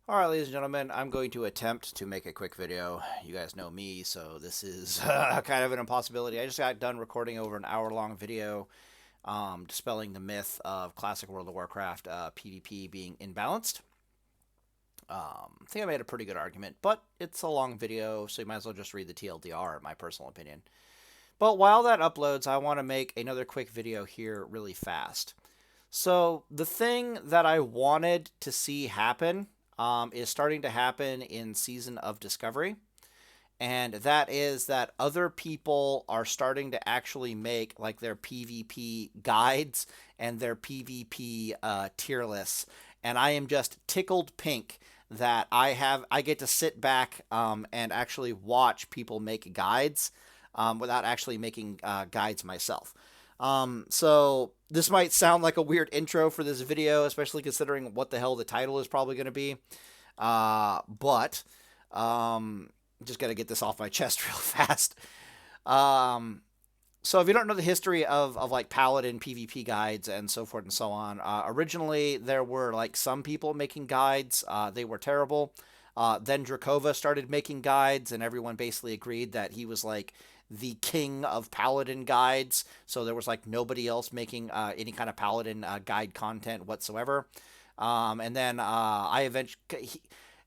All right, ladies and gentlemen, I'm going to attempt to make a quick video. You guys know me, so this is kind of an impossibility. I just got done recording over an hour-long video dispelling the myth of classic World of Warcraft PvP being imbalanced. I think I made a pretty good argument, but it's a long video, so you might as well just read the TLDR, in my personal opinion. But while that uploads, I want to make another quick video here really fast. So the thing that I wanted to see happen is starting to happen in Season of Discovery. And that is that other people are starting to actually make like their PvP guides and their PvP tier lists. And I am just tickled pink that I get to sit back and actually watch people make guides without actually making guides myself. So this might sound like a weird intro for this video, especially considering what the hell the title is probably going to be. But just got to get this off my chest real fast. Um, so if you don't know the history of like Paladin PvP guides and so forth and so on, originally there were like some people making guides. They were terrible. Then Drakova started making guides, and everyone basically agreed that he was like the king of Paladin guides. So there was like nobody else making any kind of Paladin guide content whatsoever. And then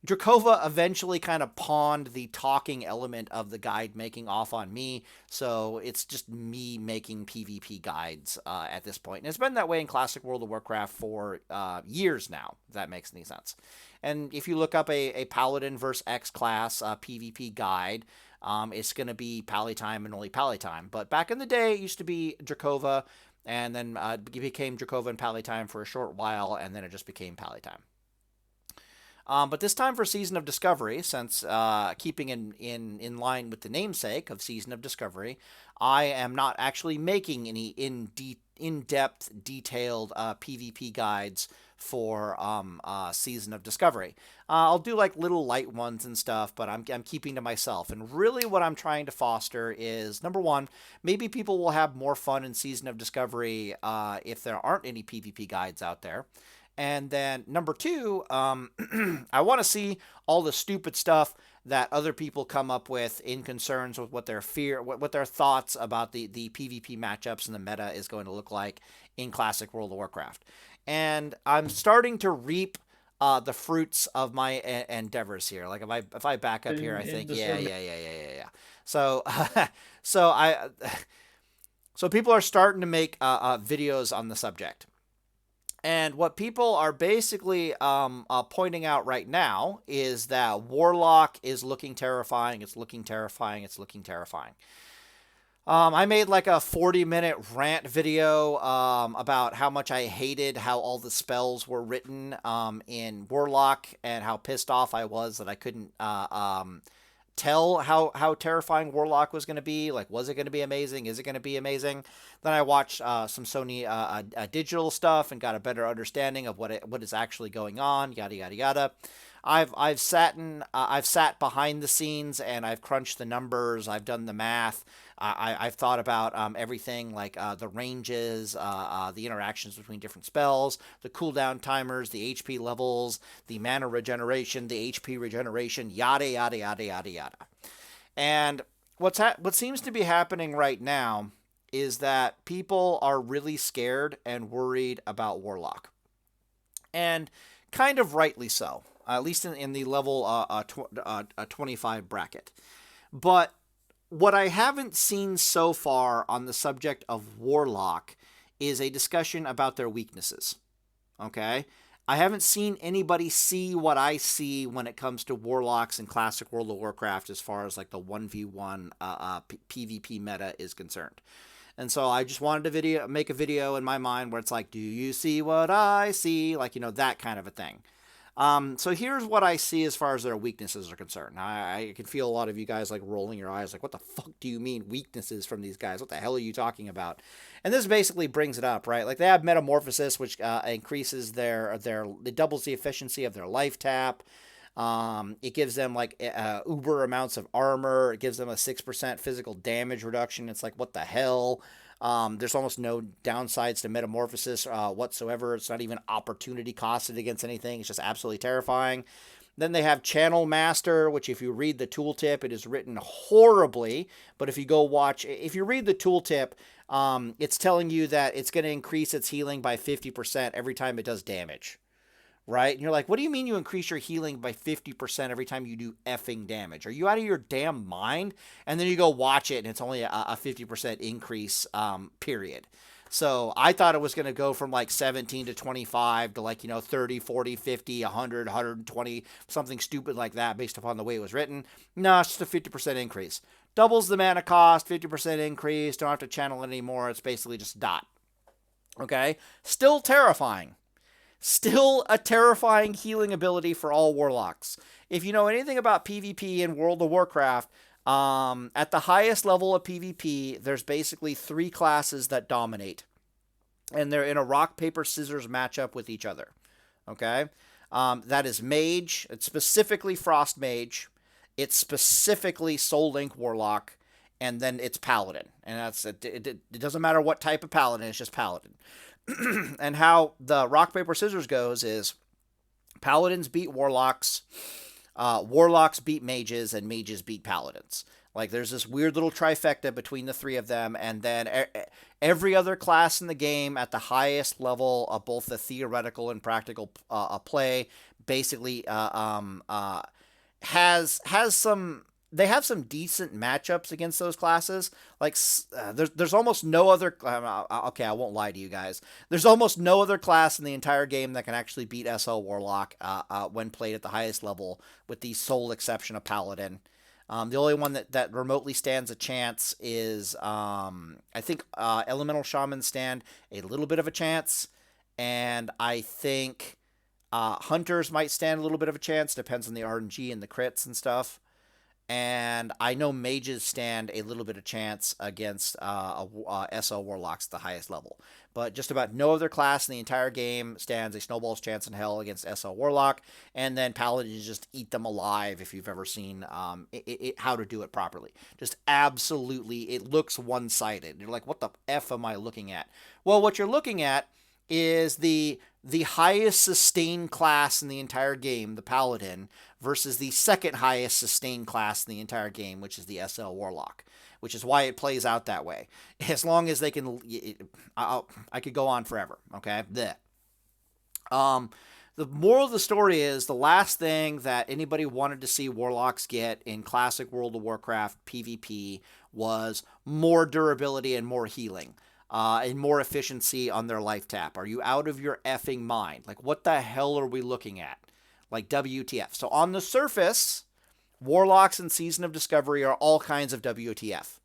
Drakova eventually kind of pawned the talking element of the guide making off on me, so it's just me making PvP guides at this point. And it's been that way in Classic World of Warcraft for years now, if that makes any sense. And if you look up a Paladin versus X class PvP guide, it's going to be Pally time and only Pally time. But back in the day, it used to be Drakova, and then it became Drakova and Pally time for a short while, and then it just became Pally time. But this time for Season of Discovery, since keeping in line with the namesake of Season of Discovery, I am not actually making any in-depth, detailed PvP guides for Season of Discovery. I'll do like little light ones and stuff, but I'm keeping to myself. And really what I'm trying to foster is, number one, maybe people will have more fun in Season of Discovery if there aren't any PvP guides out there. And then number two, I want to see all the stupid stuff that other people come up with in concerns with what their thoughts about the PvP matchups and the meta is going to look like in Classic World of Warcraft. And I'm starting to reap the fruits of my endeavors here. Like if I back up here, I think yeah. So so I so people are starting to make videos on the subject. And what people are basically pointing out right now is that Warlock is looking terrifying. It's looking terrifying. It's looking terrifying. I made like a 40-minute rant video about how much I hated how all the spells were written in Warlock and how pissed off I was that I couldn't tell how terrifying Warlock was going to be. Like, was it going to be amazing? Is it going to be amazing? Then I watched some Sony digital stuff and got a better understanding of what is actually going on. Yada yada yada. I've sat behind the scenes and I've crunched the numbers. I've done the math. I've thought about everything like the ranges, the interactions between different spells, the cooldown timers, the HP levels, the mana regeneration, the HP regeneration, yada yada yada yada yada. And what seems to be happening right now is that people are really scared and worried about Warlock, and kind of rightly so, at least in the level 25 bracket. But what I haven't seen so far on the subject of Warlock is a discussion about their weaknesses. Okay? I haven't seen anybody see what I see when it comes to Warlocks in Classic World of Warcraft as far as like the 1v1 PvP meta is concerned. And so I just wanted to make a video in my mind where it's like, do you see what I see? Like, that kind of a thing. So here's what I see as far as their weaknesses are concerned. I can feel a lot of you guys like rolling your eyes like, what the fuck do you mean weaknesses from these guys? What the hell are you talking about? And this basically brings it up, right? Like they have Metamorphosis, which increases it doubles the efficiency of their life tap. It gives them like uber amounts of armor. It gives them a 6% physical damage reduction. It's like, what the hell? There's almost no downsides to Metamorphosis whatsoever. It's not even opportunity costed against anything. It's just absolutely terrifying. Then they have Channel Master, which if you read the tooltip, it is written horribly. But if you go watch, if you read the tooltip, it's telling you that it's going to increase its healing by 50% every time it does damage. Right? And you're like, what do you mean you increase your healing by 50% every time you do effing damage? Are you out of your damn mind? And then you go watch it and it's only a 50% increase, period. So I thought it was going to go from like 17 to 25 to like, 30, 40, 50, 100, 120, something stupid like that based upon the way it was written. No, it's just a 50% increase. Doubles the mana cost, 50% increase. Don't have to channel it anymore. It's basically just dot. Okay? Still terrifying. Still a terrifying healing ability for all Warlocks. If you know anything about PvP in World of Warcraft, at the highest level of PvP, there's basically 3 classes that dominate. And they're in a rock, paper, scissors matchup with each other. Okay? That is Mage. It's specifically Frost Mage. It's specifically Soul Link Warlock. And then it's Paladin. And that's it doesn't matter what type of Paladin, it's just Paladin. And how the rock, paper, scissors goes is Paladins beat Warlocks, Warlocks beat Mages, and Mages beat Paladins. Like, there's this weird little trifecta between the 3 of them, and then every other class in the game at the highest level of both the theoretical and practical play basically has some... They have some decent matchups against those classes. Like, there's almost no other... okay, I won't lie to you guys. There's almost no other class in the entire game that can actually beat SO Warlock when played at the highest level, with the sole exception of Paladin. The only one that remotely stands a chance is, I think, Elemental Shamans stand a little bit of a chance, and I think Hunters might stand a little bit of a chance. Depends on the RNG and the crits and stuff. And I know Mages stand a little bit of chance against SO Warlocks at the highest level. But just about no other class in the entire game stands a snowball's chance in hell against SO Warlock. And then Paladins just eat them alive if you've ever seen how to do it properly. Just absolutely, it looks one-sided. You're like, what the F am I looking at? Well, what you're looking at is the highest sustained class in the entire game, the Paladin, versus the second highest sustained class in the entire game, which is the SL Warlock, which is why it plays out that way. As long as they can... I could go on forever, okay? The moral of the story is the last thing that anybody wanted to see Warlocks get in classic World of Warcraft PvP was more durability and more healing. And more efficiency on their life tap. Are you out of your effing mind? Like, what the hell are we looking at? Like, WTF. So on the surface, Warlocks in Season of Discovery are all kinds of WTF.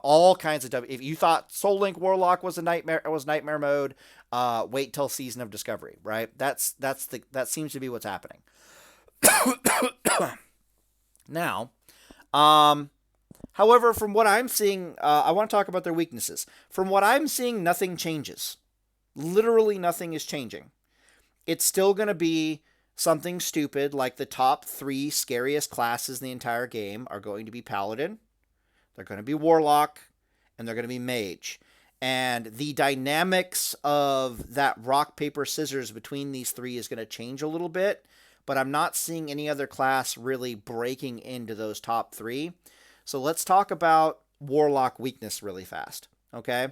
All kinds of If you thought Soul Link Warlock was nightmare mode, wait till Season of Discovery, right? That seems to be what's happening. Now, however, from what I'm seeing, I want to talk about their weaknesses. From what I'm seeing, nothing changes. Literally nothing is changing. It's still going to be something stupid like the top 3 scariest classes in the entire game are going to be Paladin, they're going to be Warlock, and they're going to be Mage. And the dynamics of that rock, paper, scissors between these 3 is going to change a little bit, but I'm not seeing any other class really breaking into those top 3. So let's talk about Warlock weakness really fast, okay?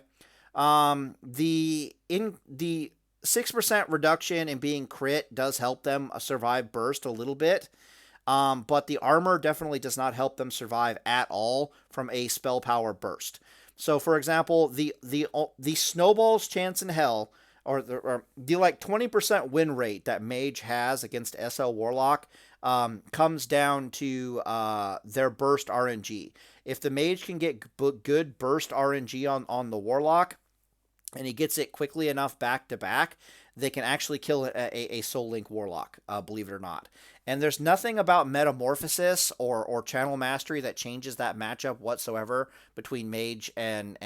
The 6% reduction in being crit does help them survive burst a little bit, but the armor definitely does not help them survive at all from a spell power burst. So, for example, the snowball's chance in hell, or the like 20% win rate that Mage has against SL Warlock, comes down to their burst RNG. If the Mage can get good burst RNG on the Warlock, and he gets it quickly enough back to back, they can actually kill a Soul Link Warlock, believe it or not. And there's nothing about Metamorphosis or Channel Mastery that changes that matchup whatsoever between Mage and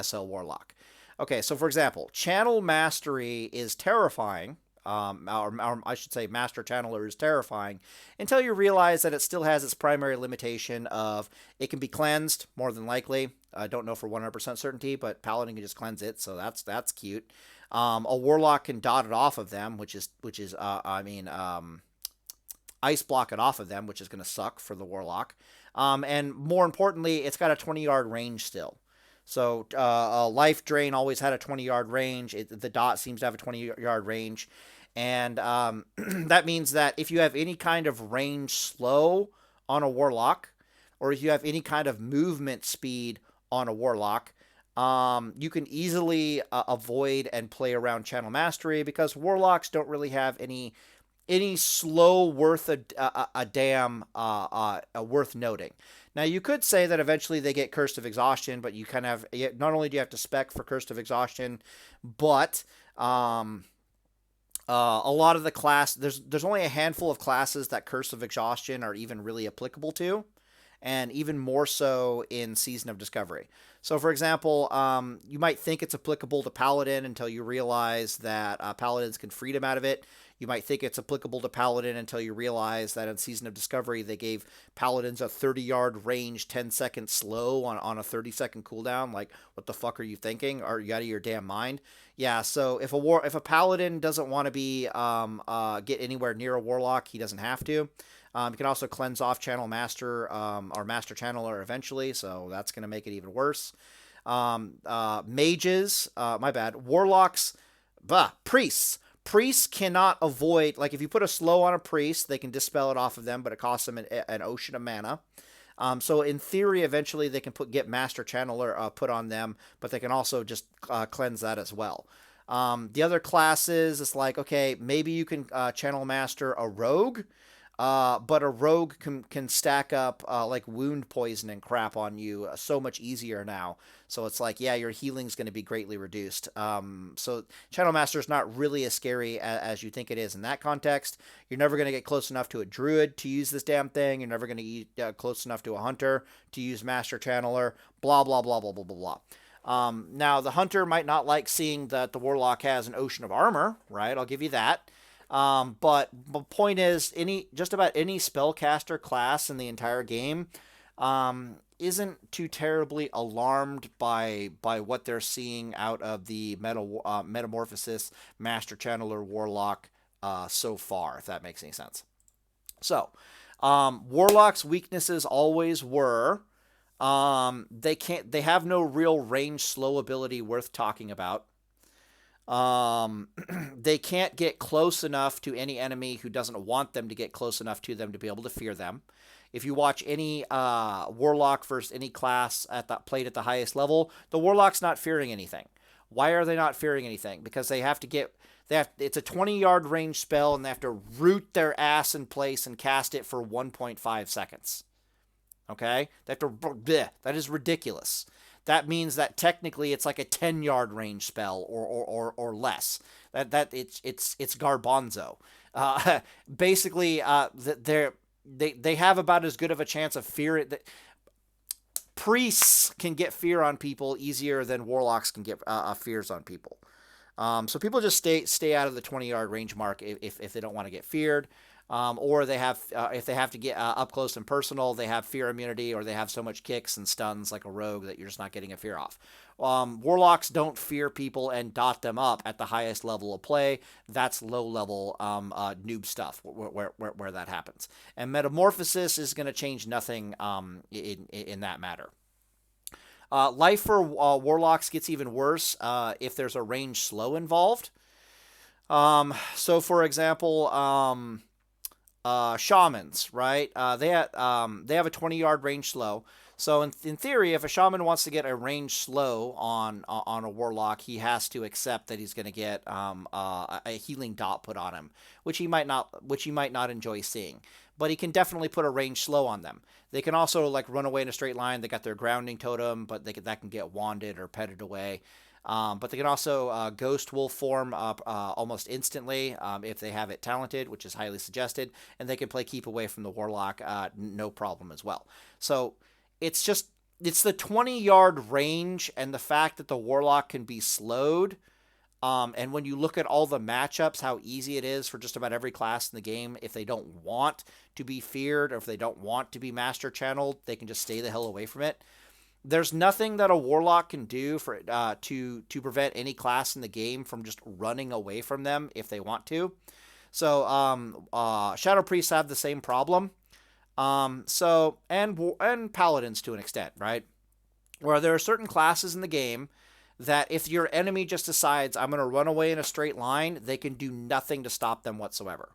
SL Warlock. Okay, so for example, Channel Mastery is terrifying. Or I should say Master Channeler is terrifying until you realize that it still has its primary limitation of it can be cleansed, more than likely. I don't know for 100% certainty, but Paladin can just cleanse it, so that's cute. A Warlock can dot it off of them, ice block it off of them, which is going to suck for the Warlock. And more importantly, it's got a 20-yard range still. So Life Drain always had a 20-yard range. The dot seems to have a 20-yard range. And that means that if you have any kind of range slow on a Warlock, or if you have any kind of movement speed on a Warlock, you can easily avoid and play around Channel Mastery, because Warlocks don't really have any slow worth a damn worth noting. Now, you could say that eventually they get Curse of Exhaustion, but you kind of not only do you have to spec for Curse of Exhaustion, but a lot of the class, there's only a handful of classes that Curse of Exhaustion are even really applicable to, and even more so in Season of Discovery. So, for example, you might think it's applicable to Paladin until you realize that Paladins can freedom out of it. You might think it's applicable to Paladin until you realize that in Season of Discovery, they gave Paladins a 30-yard range, 10-second slow on a 30-second cooldown. Like, what the fuck are you thinking? Are you out of your damn mind? Yeah, so if a Paladin doesn't want to be get anywhere near a Warlock, he doesn't have to. You can also cleanse off Channel Master or Master Channeler eventually, so that's going to make it even worse. Mages, Warlocks, priests. Priests cannot avoid, like if you put a slow on a priest, they can dispel it off of them, but it costs them an ocean of mana. So in theory, eventually they can get Master Channeler put on them, but they can also just cleanse that as well. The other classes, it's like, okay, maybe you can Channel Master a rogue, but a rogue can stack up like wound poison and crap on you so much easier now. So it's like, yeah, your healing's going to be greatly reduced. So Channel Master is not really as scary as you think it is in that context. You're never going to get close enough to a druid to use this damn thing. You're never going to get close enough to a hunter to use Master Channeler. Blah, blah, blah, blah, blah, blah, blah. Now, the hunter might not like seeing that the Warlock has an ocean of armor, right? I'll give you that. But the point is, just about any spellcaster class in the entire game isn't too terribly alarmed by what they're seeing out of the Metamorphosis Master Channeler Warlock so far, if that makes any sense. So, Warlock's weaknesses always were they have no real range slow ability worth talking about. They can't get close enough to any enemy who doesn't want them to get close enough to them to be able to fear them. If you watch any Warlock versus any class played at the highest level, the Warlock's not fearing anything. Why are they not fearing anything? Because it's a 20-yard range spell, and they have to root their ass in place and cast it for 1.5 seconds. Okay? That is ridiculous. That means that technically it's like a 10-yard range spell or less. It's garbanzo. Basically, they have about as good of a chance of fear. Priests can get fear on people easier than Warlocks can get fears on people. So people just stay out of the 20-yard range mark if they don't want to get feared. Or they have, if they have to get up close and personal, they have fear immunity, or they have so much kicks and stuns like a rogue that you're just not getting a fear off. Warlocks don't fear people and dot them up at the highest level of play. That's low-level noob stuff where that happens. And Metamorphosis is going to change nothing in that matter. Life for Warlocks gets even worse if there's a range slow involved. So, for example, shamans, right? They have a 20-yard range slow. So in theory, if a shaman wants to get a range slow on a Warlock, he has to accept that he's going to get a healing dot put on him, which he might not enjoy seeing. But he can definitely put a range slow on them. They can also like run away in a straight line. They got their grounding totem, but that can get wanded or petted away. But they can also Ghost Wolf form almost instantly if they have it talented, which is highly suggested. And they can play Keep Away from the Warlock no problem as well. So it's the 20-yard range and the fact that the Warlock can be slowed. And when you look at all the matchups, how easy it is for just about every class in the game, if they don't want to be feared or if they don't want to be master channeled, they can just stay the hell away from it. There's nothing that a Warlock can do for to prevent any class in the game from just running away from them if they want to. So Shadow Priests have the same problem. And Paladins to an extent, right? Where there are certain classes in the game that if your enemy just decides I'm going to run away in a straight line, they can do nothing to stop them whatsoever.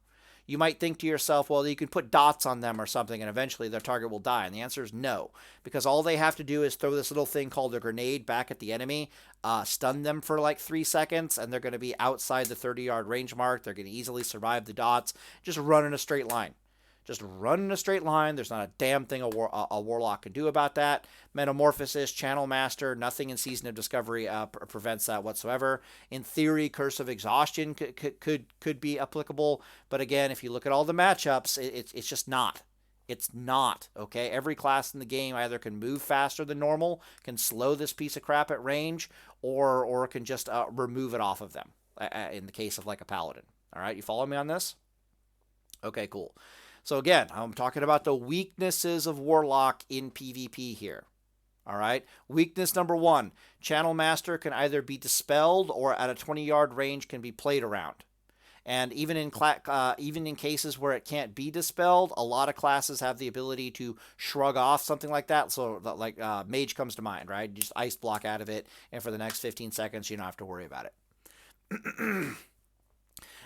You might think to yourself, well, you can put dots on them or something and eventually their target will die. And the answer is no, because all they have to do is throw this little thing called a grenade back at the enemy, stun them for like 3 seconds, and they're going to be outside the 30-yard range mark. They're going to easily survive the dots. Just run in a straight line. Just run in a straight line. There's not a damn thing a Warlock can do about that. Metamorphosis, Channel Master, nothing in Season of Discovery prevents that whatsoever. In theory, Curse of Exhaustion could be applicable, but again, if you look at all the matchups, it's just not. It's not, okay? Every class in the game either can move faster than normal, can slow this piece of crap at range, or can just remove it off of them, in the case of like a Paladin. All right, you follow me on this? Okay, cool. So again, I'm talking about the weaknesses of Warlock in PvP here. All right. Weakness number 1, Channel Master can either be dispelled or at a 20-yard range can be played around. And even in cases where it can't be dispelled, a lot of classes have the ability to shrug off something like that. So like Mage comes to mind, right? You just ice block out of it, and for the next 15 seconds, you don't have to worry about it.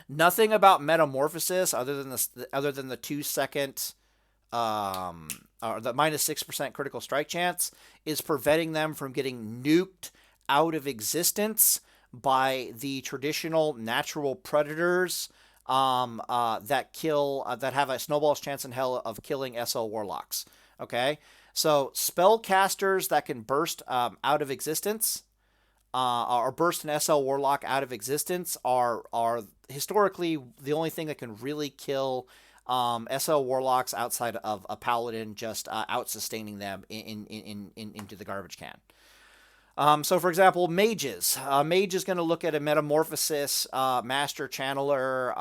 Nothing about Metamorphosis other than the 2-second or the -6% critical strike chance is preventing them from getting nuked out of existence by the traditional natural predators that have a snowball's chance in hell of killing SO Warlocks. Okay, so spellcasters that can burst out of existence. Or burst an SL Warlock out of existence are historically the only thing that can really kill SL Warlocks outside of a Paladin just out-sustaining them into the garbage can. So, for example, mages. Mage is going to look at a Metamorphosis, Master Channeler,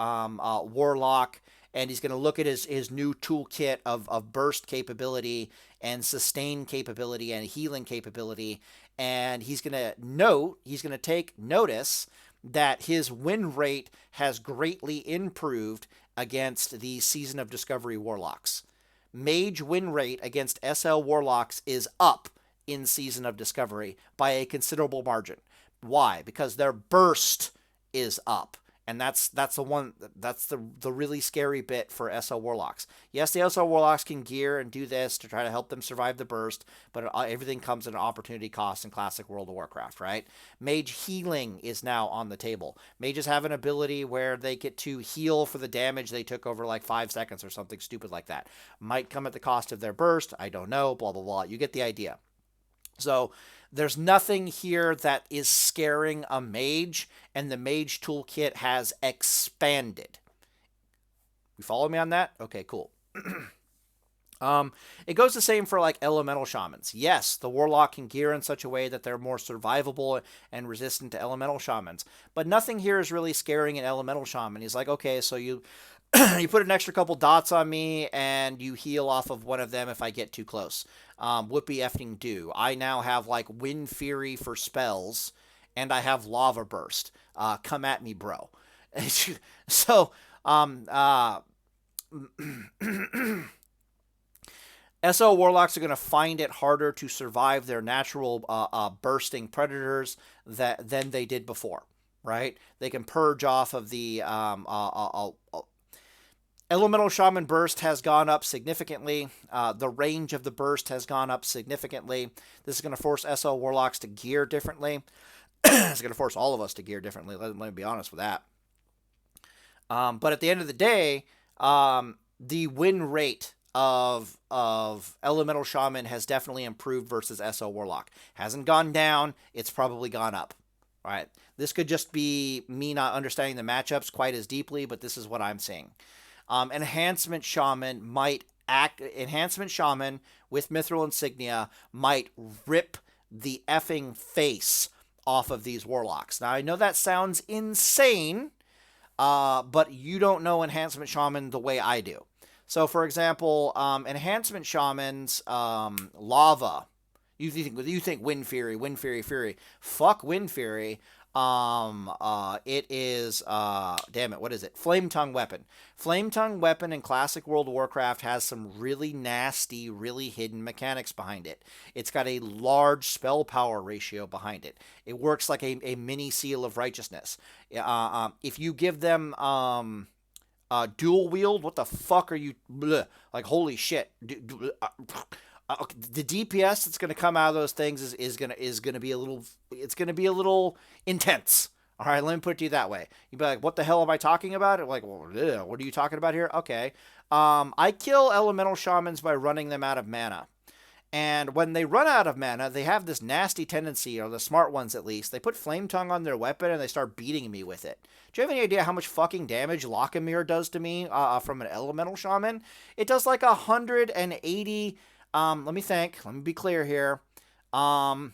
Warlock, and he's going to look at his new toolkit of burst capability and sustain capability and healing capability, and he's going to take notice that his win rate has greatly improved against the Season of Discovery Warlocks. Mage win rate against SL Warlocks is up in Season of Discovery by a considerable margin. Why? Because their burst is up. And that's the really scary bit for SL Warlocks. Yes, the SL Warlocks can gear and do this to try to help them survive the burst, but everything comes at an opportunity cost in classic World of Warcraft, right? Mage healing is now on the table. Mages have an ability where they get to heal for the damage they took over like 5 seconds or something stupid like that. Might come at the cost of their burst. I don't know, blah, blah, blah. You get the idea. So there's nothing here that is scaring a mage, and the mage toolkit has expanded. You follow me on that? Okay, cool. It goes the same for like elemental shamans. Yes, the warlock can gear in such a way that they're more survivable and resistant to elemental shamans, but nothing here is really scaring an elemental shaman. He's like, okay, so you you put an extra couple dots on me and you heal off of one of them if I get too close. Whoopie effing do. I now have like Wind Fury for spells, and I have Lava Burst. Come at me, bro. So, SO Warlocks are going to find it harder to survive their natural bursting predators than they did before, right? They can purge off of the Elemental Shaman burst has gone up significantly. The range of the burst has gone up significantly. This is going to force SO Warlocks to gear differently. It's going to force all of us to gear differently. Let me be honest with that. But at the end of the day, the win rate of Elemental Shaman has definitely improved versus SO Warlock. Hasn't gone down. It's probably gone up. All right. This could just be me not understanding the matchups quite as deeply, but this is what I'm seeing. Enhancement Shaman with Mithril Insignia might rip the effing face off of these Warlocks. Now, I know that sounds insane, but you don't know Enhancement Shaman the way I do. So, for example, Enhancement Shaman's Lava You think Wind Fury, Wind Fury, Fury. Fuck Wind Fury. It is damn it, what is it? Flame Tongue Weapon. Flame Tongue Weapon in Classic World of Warcraft has some really nasty, really hidden mechanics behind it. It's got a large spell power ratio behind it. It works like a mini Seal of Righteousness. If you give them dual wield, what the fuck are you? Bleh, like holy shit. Okay, the DPS that's going to come out of those things is going to be a little, it's going to be a little intense. All right, let me put it to you that way. You'd be like, what the hell am I talking about? Like, well, what are you talking about here? Okay. I kill elemental shamans by running them out of mana. And when they run out of mana, they have this nasty tendency, or the smart ones at least, they put Flame Tongue on their weapon and they start beating me with it. Do you have any idea how much fucking damage Lockamere does to me from an elemental shaman? It does like 180. Let me think. Let me be clear here. I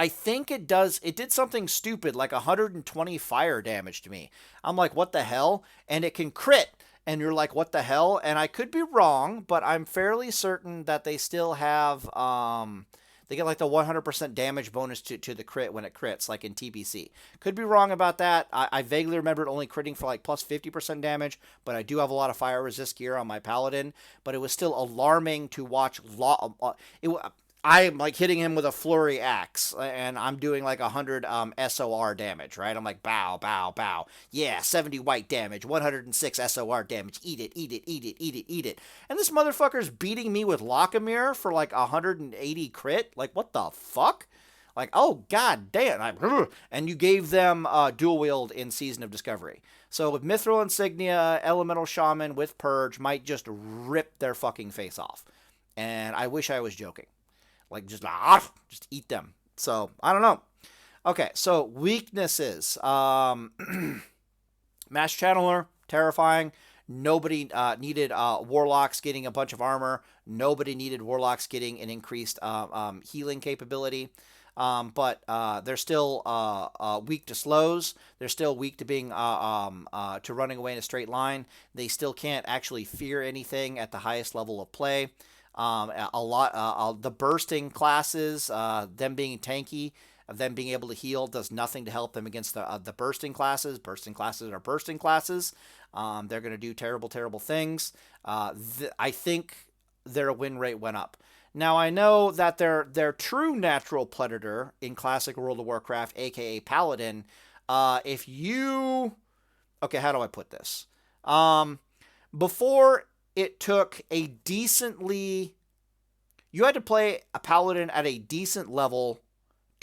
think it did something stupid, like 120 fire damage to me. I'm like, what the hell? And it can crit. And you're like, what the hell? And I could be wrong, but I'm fairly certain that they still have, they get like the 100% damage bonus to the crit when it crits, like in TBC. Could be wrong about that. I vaguely remember it only critting for like plus 50% damage, but I do have a lot of fire resist gear on my paladin. But it was still alarming to watch. I'm like hitting him with a flurry axe, and I'm doing like 100 SOR damage, right? I'm like, bow, bow, bow. Yeah, 70 white damage, 106 SOR damage. Eat it, eat it, eat it, eat it, eat it. And this motherfucker's beating me with Lockamere for like 180 crit? Like, what the fuck? Like, oh, god damn. And you gave them dual wield in Season of Discovery. So with Mithril Insignia, Elemental Shaman with Purge might just rip their fucking face off. And I wish I was joking. Like, just eat them. So, I don't know. Okay, so weaknesses. Mass Channeler, terrifying. Nobody needed Warlocks getting a bunch of armor. Nobody needed Warlocks getting an increased healing capability. But they're still weak to slows. They're still weak to being to running away in a straight line. They still can't actually fear anything at the highest level of play. The bursting classes, them being tanky, them being able to heal does nothing to help them against the bursting classes. Bursting classes are bursting classes. They're going to do terrible, terrible things. I think their win rate went up. Now I know that their true natural predator in Classic World of Warcraft, aka Paladin, okay, how do I put this? Before it took a decently... You had to play a Paladin at a decent level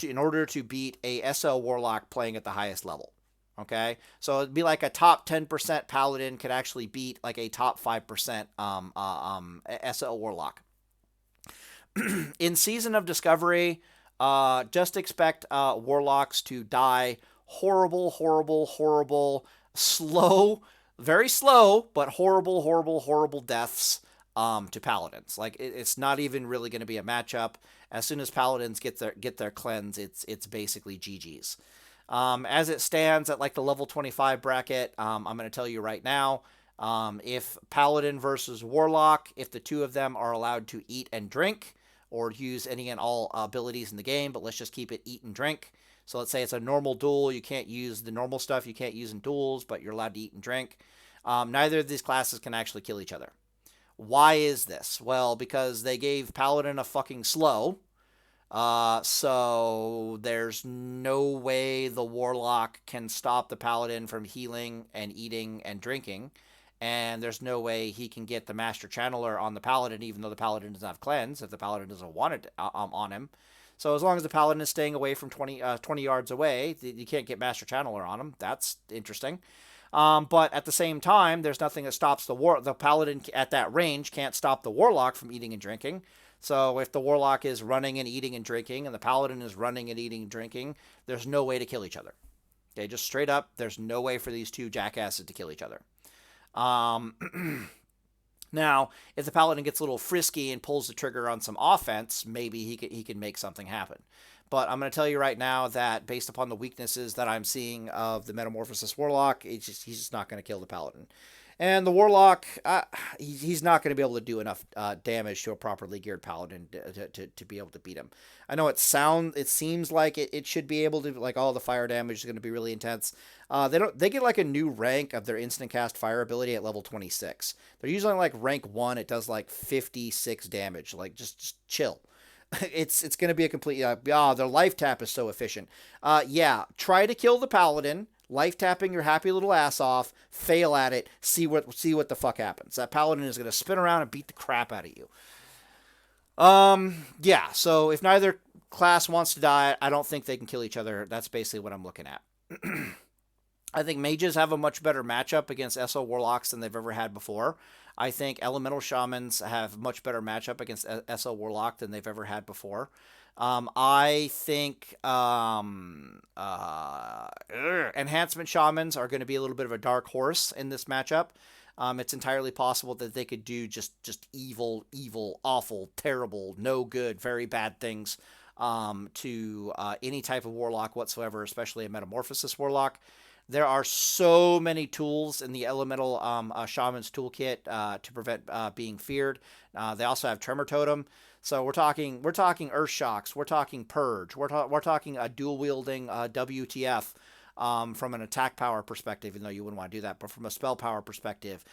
in order to beat a SL Warlock playing at the highest level. Okay? So it'd be like a top 10% Paladin could actually beat like a top 5% SL Warlock. In Season of Discovery, just expect Warlocks to die horrible, horrible, horrible, slow, very slow, but horrible, horrible, horrible deaths to Paladins. Like, it's not even really going to be a matchup. As soon as Paladins get their cleanse, it's basically GG's. As it stands at like the level 25 bracket, I'm going to tell you right now, if Paladin versus Warlock, if the two of them are allowed to eat and drink, or use any and all abilities in the game, but let's just keep it eat and drink. So let's say it's a normal duel. You can't use the normal stuff you can't use in duels, but you're allowed to eat and drink. Neither of these classes can actually kill each other. Why is this? Well, because they gave Paladin a fucking slow. So there's no way the Warlock can stop the Paladin from healing and eating and drinking. And there's no way he can get the Master Channeler on the Paladin, even though the Paladin doesn't have cleanse, if the Paladin doesn't want it on him. So as long as the Paladin is staying away from 20 yards away, you can't get Master Channeler on him. That's interesting. But at the same time, there's nothing that stops the Paladin at that range can't stop the Warlock from eating and drinking. So if the Warlock is running and eating and drinking, and the Paladin is running and eating and drinking, there's no way to kill each other. Okay, just straight up, there's no way for these two jackasses to kill each other. Now, if the Paladin gets a little frisky and pulls the trigger on some offense, maybe he can make something happen. But I'm going to tell you right now that based upon the weaknesses that I'm seeing of the Metamorphosis Warlock, he's just not going to kill the Paladin. And the Warlock, he's not going to be able to do enough damage to a properly geared Paladin to be able to beat him. I know it seems like it should be able to, like, all the fire damage is going to be really intense. They get like a new rank of their instant cast fire ability at level 26. They're usually like rank 1, it does like 56 damage. Like, just chill. It's going to be a complete their life tap is so efficient. Yeah, try to kill the Paladin. Life tapping your happy little ass off, fail at it, see what the fuck happens. That Paladin is gonna spin around and beat the crap out of you. Yeah. So if neither class wants to die, I don't think they can kill each other. That's basically what I'm looking at. I think mages have a much better matchup against SO Warlocks than they've ever had before. I think elemental shamans have much better matchup against SO Warlock than they've ever had before. I think enhancement shamans are going to be a little bit of a dark horse in this matchup. It's entirely possible that they could do just evil, awful, terrible, no good, very bad things to any type of warlock whatsoever, especially a metamorphosis warlock. There are so many tools in the elemental shaman's toolkit to prevent being feared. They also have tremor totem. So we're talking earth shocks, we're talking purge, we're talking a dual wielding WTF from an attack power perspective, even though you wouldn't want to do that, but from a spell power perspective,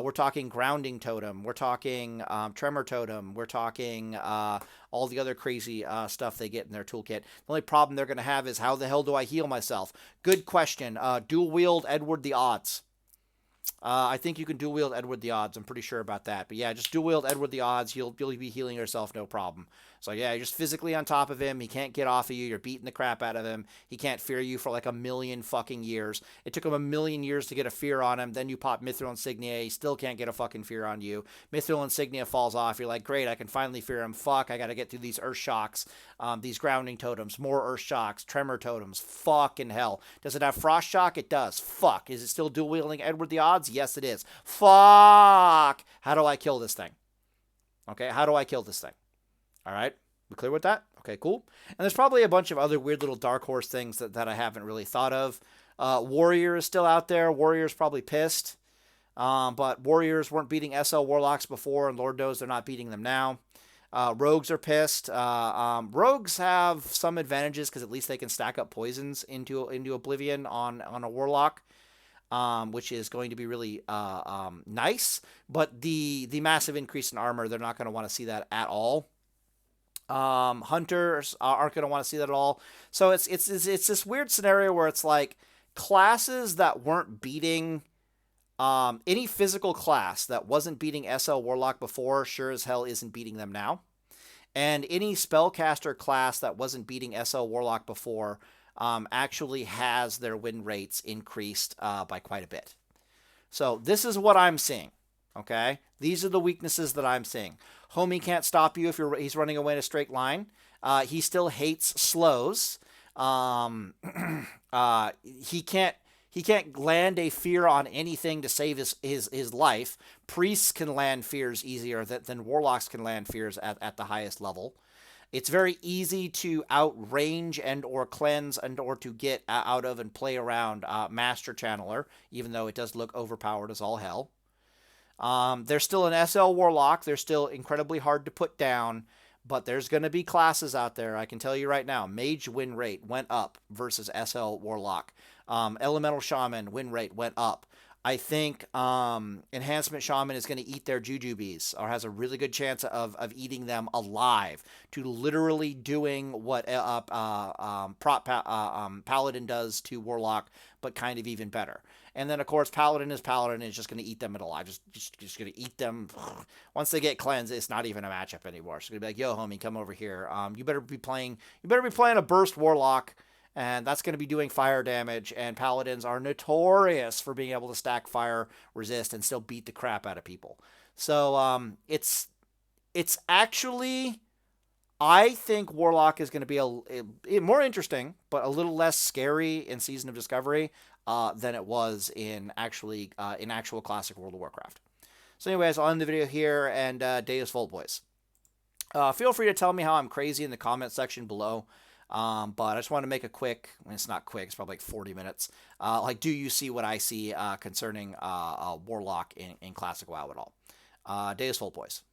we're talking grounding totem, we're talking tremor totem, we're talking all the other crazy stuff they get in their toolkit. The only problem they're going to have is, how the hell do I heal myself? Good question. Dual wield Edward the Odds. I think you can dual wield Edward the Odds. I'm pretty sure about that. But yeah, just dual wield Edward the Odds. You'll be healing yourself, no problem. So yeah, you're just physically on top of him. He can't get off of you. You're beating the crap out of him. He can't fear you for like a million fucking years. It took him a million years to get a fear on him. Then you pop Mithril Insignia. He still can't get a fucking fear on you. Mithril Insignia falls off. You're like, great, I can finally fear him. Fuck, I got to get through these earth shocks, these grounding totems, more earth shocks, tremor totems. Fucking hell. Does it have frost shock? It does. Fuck. Is it still dual wielding Edward the Odds? Yes, it is. Fuck. How do I kill this thing? Okay, how do I kill this thing? All right. We clear with that? Okay, cool. And there's probably a bunch of other weird little dark horse things that I haven't really thought of. Warrior is still out there. Warrior's probably pissed. But Warriors weren't beating SL Warlocks before, and Lord knows they're not beating them now. Rogues are pissed. Rogues have some advantages because at least they can stack up poisons into Oblivion on a Warlock, which is going to be really nice. But the massive increase in armor, they're not going to want to see that at all. Hunters aren't going to want to see that at all. So it's this weird scenario where it's like classes that weren't beating any physical class that wasn't beating SL Warlock before, sure as hell isn't beating them now. And any spellcaster class that wasn't beating SL Warlock before actually has their win rates increased by quite a bit. So this is what I'm seeing. Okay, these are the weaknesses that I'm seeing. Homie can't stop you if he's running away in a straight line. He still hates slows. He can't land a fear on anything to save his life. Priests can land fears easier than warlocks can land fears at the highest level. It's very easy to outrange and or cleanse and or to get out of and play around Master Channeler, even though it does look overpowered as all hell. There's still an SL Warlock. They're still incredibly hard to put down, but there's going to be classes out there. I can tell you right now, Mage win rate went up versus SL Warlock. Elemental Shaman win rate went up. I think Enhancement Shaman is going to eat their Jujubes, or has a really good chance of eating them alive, to literally doing what Paladin does to Warlock, but kind of even better. And then, of course, Paladin is just going to eat them alive. Just going to eat them. Once they get cleansed, it's not even a matchup anymore. So it's going to be like, yo, homie, come over here. You better be playing a Burst Warlock, and that's going to be doing fire damage. And Paladins are notorious for being able to stack fire resist and still beat the crap out of people. So it's actually, I think Warlock is going to be a more interesting, but a little less scary in Season of Discovery than it was in actual classic World of Warcraft. So anyways, I'll end the video here, and Deus Volt, boys. Feel free to tell me how I'm crazy in the comment section below. But I just want to make a quick, it's not quick, it's probably like 40 minutes. Like, do you see what I see concerning Warlock in Classic WoW at all? Day is full, boys.